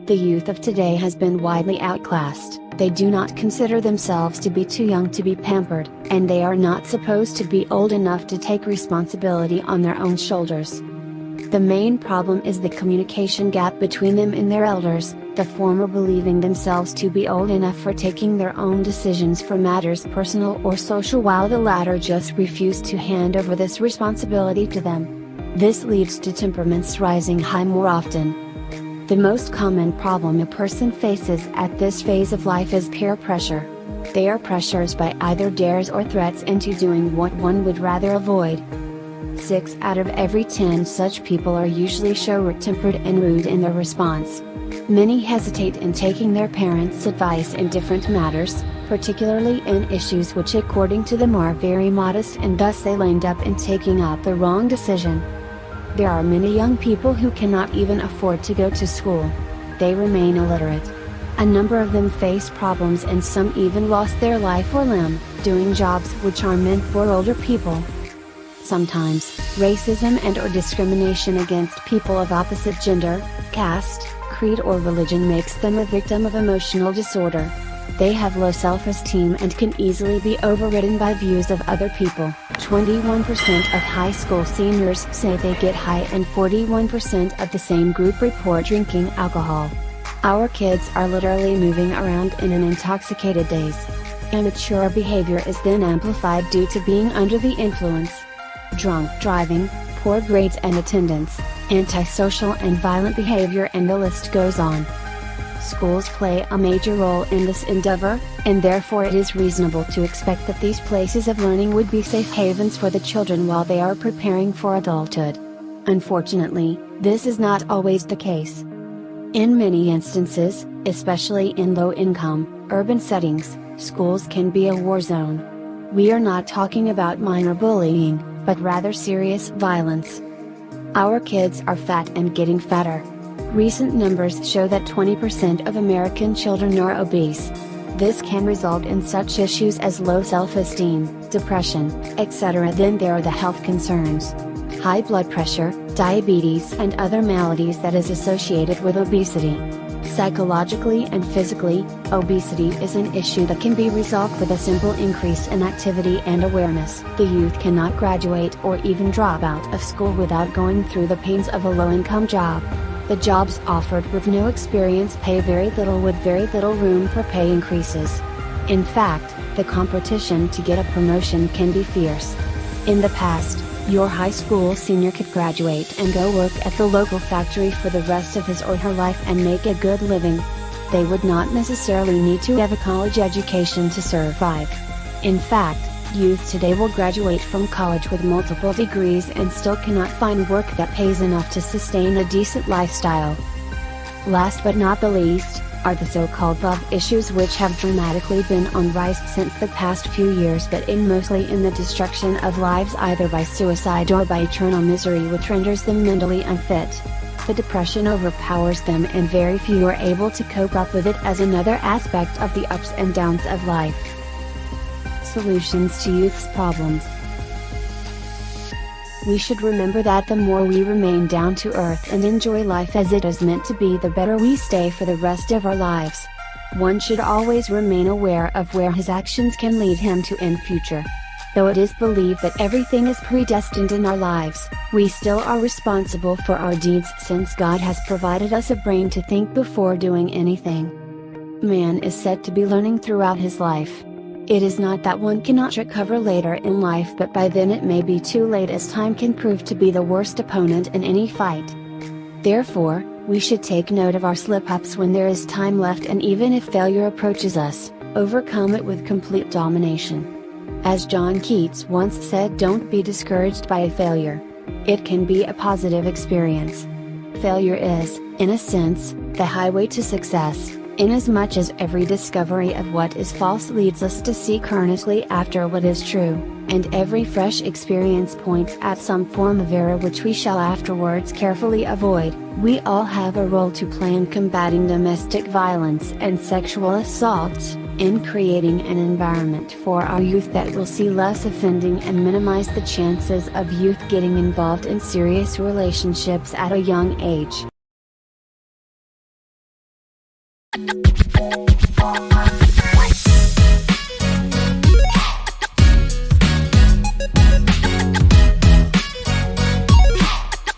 The youth of today has been widely outclassed. They do not consider themselves to be too young to be pampered, and they are not supposed to be old enough to take responsibility on their own shoulders. The main problem is the communication gap between them and their elders, the former believing themselves to be old enough for taking their own decisions for matters personal or social, while the latter just refuse to hand over this responsibility to them. This leads to temperaments rising high more often. The most common problem a person faces at this phase of life is peer pressure. They are pressured by either dares or threats into doing what one would rather avoid. 6 out of every 10 such people are usually short-tempered and rude in their response. Many hesitate in taking their parents' advice in different matters, particularly in issues which according to them are very modest, and thus they end up in taking up the wrong decision. There are many young people who cannot even afford to go to school. They remain illiterate. A number of them face problems, and some even lost their life or limb, doing jobs which are meant for older people. Sometimes, racism and/or discrimination against people of opposite gender, caste, creed or religion makes them a victim of emotional disorder. They have low self-esteem and can easily be overridden by views of other people. 21% of high school seniors say they get high, and 41% of the same group report drinking alcohol. Our kids are literally moving around in an intoxicated daze. Immature behavior is then amplified due to being under the influence. Drunk driving, poor grades and attendance, antisocial and violent behavior, and the list goes on. Schools play a major role in this endeavor, and therefore it is reasonable to expect that these places of learning would be safe havens for the children while they are preparing for adulthood. Unfortunately, this is not always the case. In many instances, especially in low-income, urban settings, schools can be a war zone. We are not talking about minor bullying, but rather serious violence. Our kids are fat and getting fatter. Recent numbers show that 20% of American children are obese. This can result in such issues as low self-esteem, depression, etc. Then there are the health concerns. High blood pressure, diabetes and other maladies that is associated with obesity. Psychologically and physically, obesity is an issue that can be resolved with a simple increase in activity and awareness. The youth cannot graduate or even drop out of school without going through the pains of a low-income job. The jobs offered with no experience pay very little, with very little room for pay increases. In fact, the competition to get a promotion can be fierce. In the past, your high school senior could graduate and go work at the local factory for the rest of his or her life and make a good living. They would not necessarily need to have a college education to survive. In fact, youth today will graduate from college with multiple degrees and still cannot find work that pays enough to sustain a decent lifestyle. Last but not the least, are the so-called love issues, which have dramatically been on rise since the past few years, but in mostly in the destruction of lives either by suicide or by eternal misery, which renders them mentally unfit. The depression overpowers them, and very few are able to cope up with it as another aspect of the ups and downs of life. Solutions to youth's problems. We should remember that the more we remain down to earth and enjoy life as it is meant to be, the better we stay for the rest of our lives. One should always remain aware of where his actions can lead him to in future. Though it is believed that everything is predestined in our lives, we still are responsible for our deeds, since God has provided us a brain to think before doing anything. Man is said to be learning throughout his life. It is not that one cannot recover later in life, but by then it may be too late, as time can prove to be the worst opponent in any fight. Therefore, we should take note of our slip-ups when there is time left, and even if failure approaches us, overcome it with complete domination. As John Keats once said, "Don't be discouraged by a failure. It can be a positive experience." Failure is, in a sense, the highway to success, inasmuch as every discovery of what is false leads us to seek earnestly after what is true, and every fresh experience points at some form of error which we shall afterwards carefully avoid. We all have a role to play in combating domestic violence and sexual assaults, in creating an environment for our youth that will see less offending and minimize the chances of youth getting involved in serious relationships at a young age.